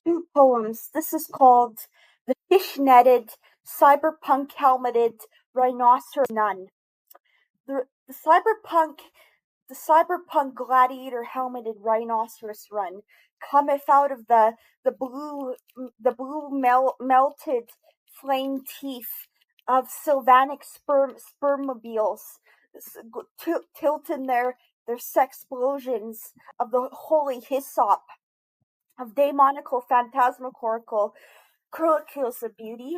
Two poems. This is called The Fish-Netted, Cyberpunk Helmeted Rhinoceros Nun. The cyberpunk gladiator helmeted rhinoceros run cometh out of the blue melted flame teeth of sylvanic spermobiles, tilting their sexplosions of the holy hyssop of daemonical phantasmagorical curlicules of beauty,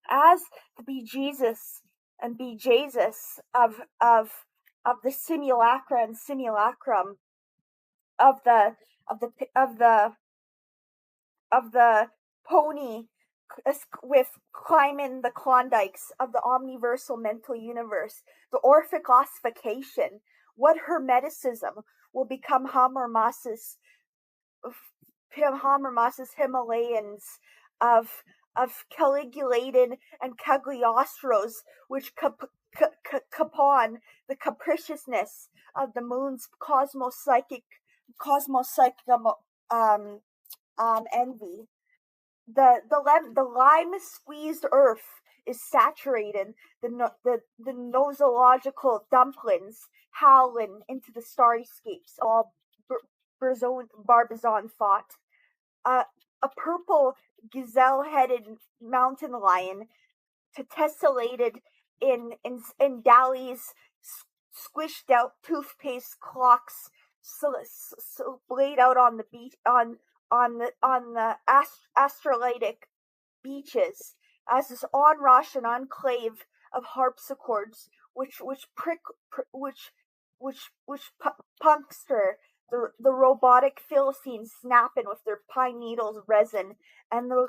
as to be Jesus and be Jesus of the simulacra and simulacrum of the pony with climbing the Klondikes of the omniversal mental universe, the Orphic ossification, what hermeticism will become Habermas's Himalayans of caligulated and cagliostros, which capon the capriciousness of the moon's cosmopsychic envy. The lime squeezed earth is saturated. The nosological dumplings howling into the starryscapes. All Barbizon thought. A purple gazelle-headed mountain lion, tessellated in Dali's squished out toothpaste clocks, laid out on the beach on the astrolatic beaches, as this onrush and enclave of harpsichords, which puncture the robotic Philistines snapping with their pine needles resin, and the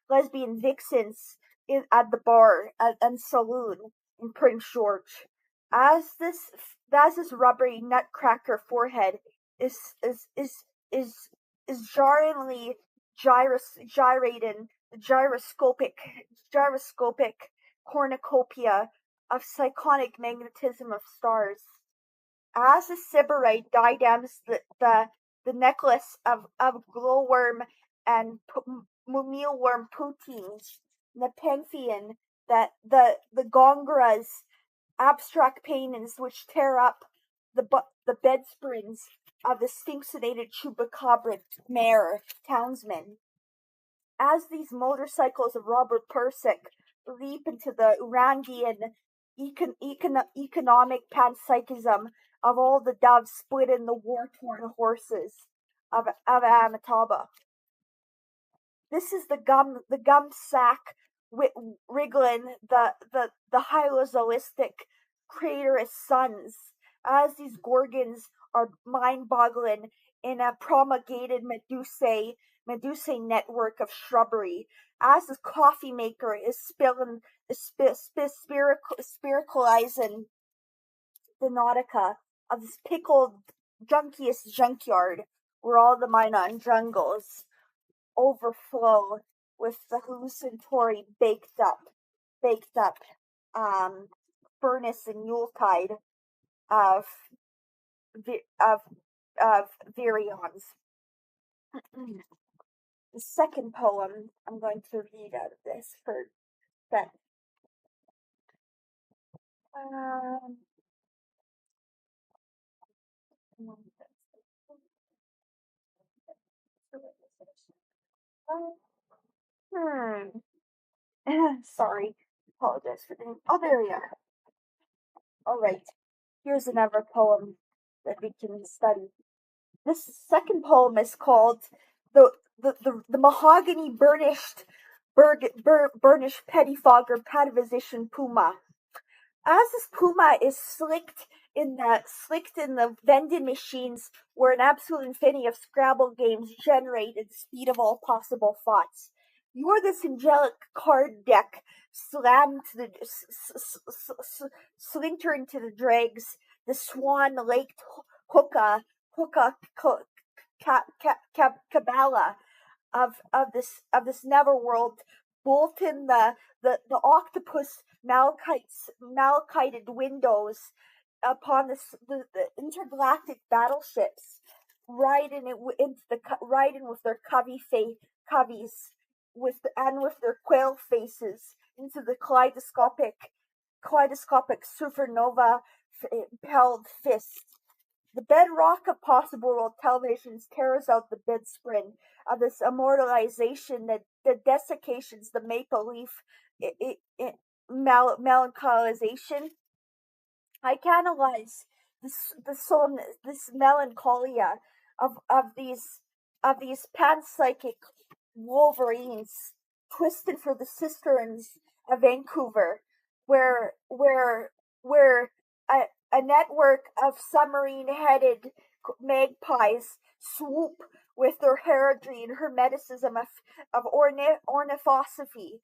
lesbian vixens at the bar and saloon in Prince George. As this rubbery nutcracker forehead is is is is is jarringly gyrating the gyroscopic cornucopia of cyclonic magnetism of stars. As the sybarite diadems the necklace of glowworm and mealworm poutines, the pantheon that the gongras abstract paintings which tear up the bed springs of the sphinxinated chupacabra mare townsman. As these motorcycles of Robert Persick leap into the Urandian economic panpsychism of all the doves split in the war-torn horses of Amitabha. This is the gum sack wriggling the hylozoistic craterous suns, as these gorgons are mind-boggling in a promulgated medusae network of shrubbery, as the coffee maker is spiritualizing the nautica of this pickled junkiest junkyard, where all the Minon jungles overflow with the hallucinatory baked up furnace and Yuletide of of virions. The second poem I'm going to read out of this for that. Um, hmm. Sorry. Apologize for the. Oh, there we are. All right. Here's another poem that we can study. This second poem is called the mahogany burnished pettifogger patavisician puma. As this puma is slicked in the vending machines where an absolute infinity of Scrabble games generate at the speed of all possible thoughts. You are this angelic card deck slammed to the slinter into the dregs, the swan laked hookah cabala of this netherworld, bolting the octopus malachited windows upon the intergalactic battleships riding with their coveys with their quail faces into the kaleidoscopic supernova held fist. The bedrock of possible world televisions tears out the bid spring of this immortalization that desiccations the maple leaf melancholisation. I canalize this melancholia of these panpsychic wolverines twisted for the cisterns of Vancouver, where a network of submarine-headed magpies swoop with their heraldry and hermeticism of ornithosophy.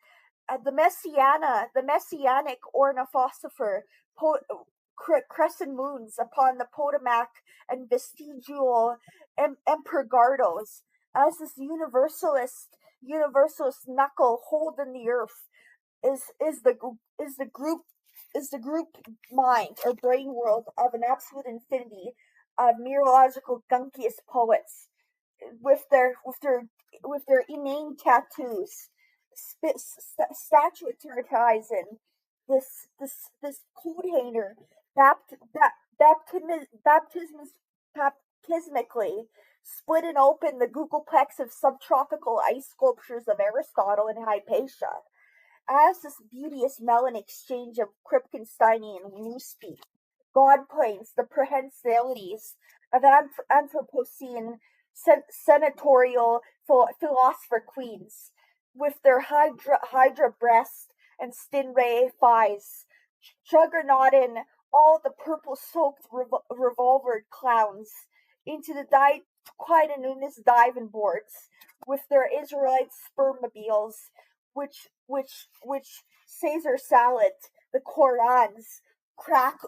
The messianic ornithosopher po- crescent moons upon the Potomac and vestigial empergardos as this universalist knuckle hold in the earth is the group mind or brain world of an absolute infinity of meteorological gunkiest poets with their with their with their inane tattoos, statuetizing this coat hanger, bapt, baptismically splitting open the googleplex of subtropical ice sculptures of Aristotle and Hypatia as this beauteous melon exchange of Kripkensteinian woo speak. God planes, the prehensilities of Anthropocene senatorial philosopher queens, with their hydra breast and stingray thighs, juggernauting all the purple-soaked revolvered clowns into the Quietanunus diving boards, with their Israelite spermobiles, which Caesar salad, the Korans, crack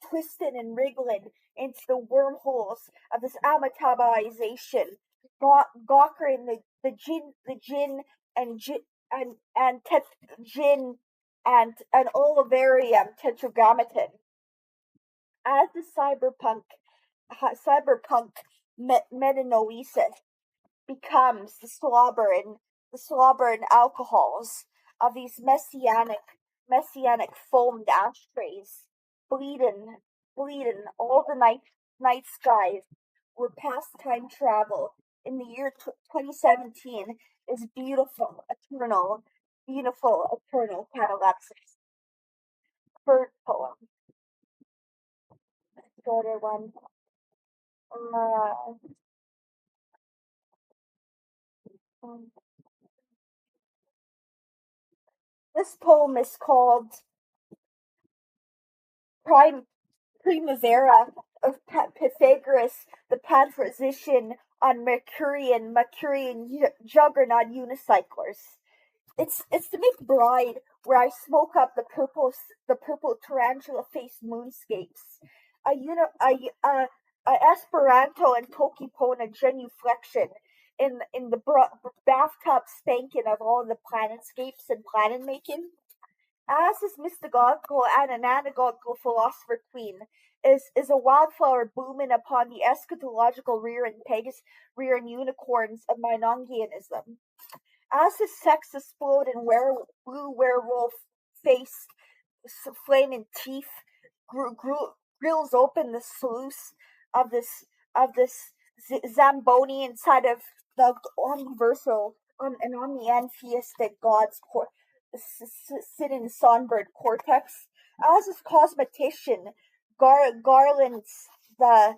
twisting and wriggling into the wormholes of this Amitabization, gawkering the gin and gin gin and olivarium tetragrammaton as the cyberpunk metanoesis becomes the slobber and alcohols of these messianic foamed ashtrays, bleeding all the night skies where past time travel in the year 2017 is beautiful eternal catalepsis. Third poem, shorter one. Uh, um, this poem is called Prime Primavera of Pythagoras, the patrician on Mercurian juggernaut unicyclers. It's the McBride where I smoke up the purple tarantula faced moonscapes. A a Esperanto and Tokipona genuflection in the bathtub spanking of all the planetscapes and planet making. As this mystagogical and anagogical philosopher queen is a wildflower blooming upon the eschatological rearing unicorns of Minongianism. As his sex explode in blue werewolf face, flaming teeth grills open the sluice of this Zamboni inside of the universal and omniantheistic God's sitting songbird cortex. As his cosmetician garlands the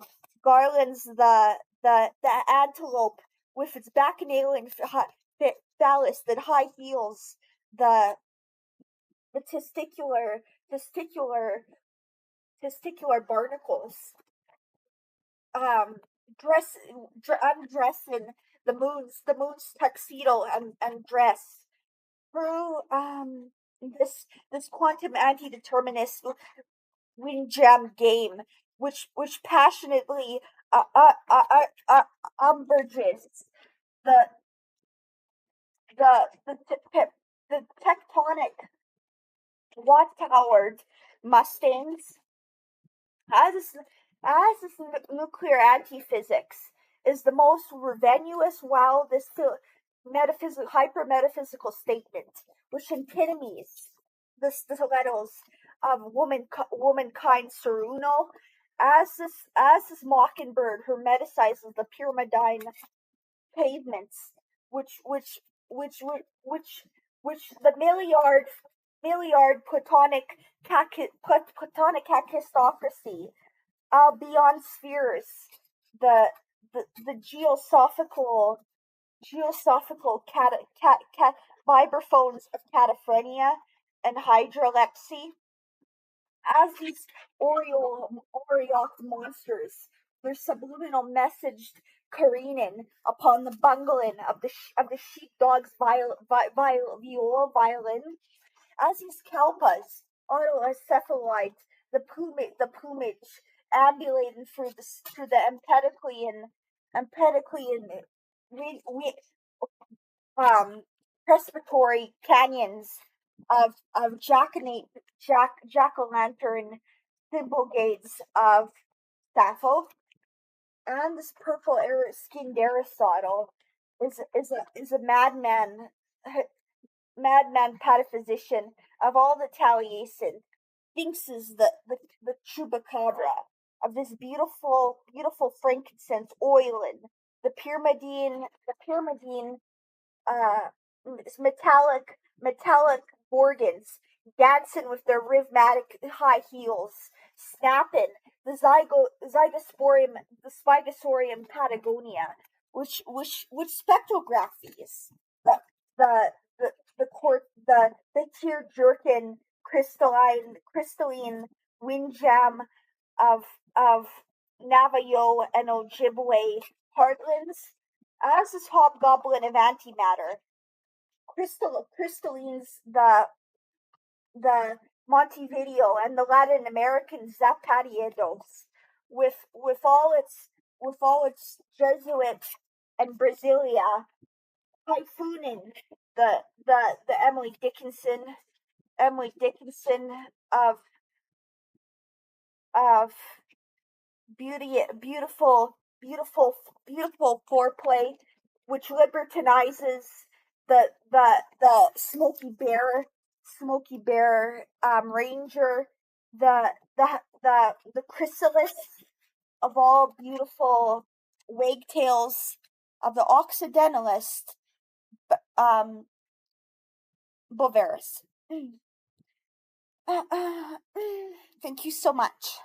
the antelope with its bacchanalian phallus that high heels the the testicular barnacles, um, undressing the moon's tuxedo and dress through this quantum anti-determinist windjam game, which passionately umbrages the the tectonic watt-towered Mustangs as this nuclear anti-physics is the most revenuous, wildest hyper metaphysical statement, which epitomes the levels of womankind Saruno, as this mockingbird hermeticizes the pyramidine pavements, which which which which which the milliard platonic kakistocracy beyond spheres, the geosophical vibraphones of cataphrenia and hydrolepsy, as these Orioc monsters, their subliminal message careening upon the bungling of the sheepdog's viola violin, as these kalpas, autocephaloids, the plumage ambulating through the Empedoclean we, we, respiratory canyons of jack-o'-lantern thimble gates of Sappho, and this purple skinned Aristotle is a madman pataphysician of all the Taliesin, thinks is the chupacabra of this beautiful frankincense oiling the pyramidine uh, metallic organs dancing with their rhythmic high heels, snapping the Spigosorium Patagonia, which spectrographies the the tear jerkin crystalline windjam of of Navajo and Ojibwe heartlands, as is hobgoblin of antimatter, crystallines the Montevideo and the Latin American Zapatieros, with all its Jesuit and Brasilia typhooning the Emily Dickinson of beautiful foreplay, which libertinizes the Smoky Bear Ranger, the chrysalis of all beautiful wagtails of the Occidentalist um, Bovaris. Thank you so much.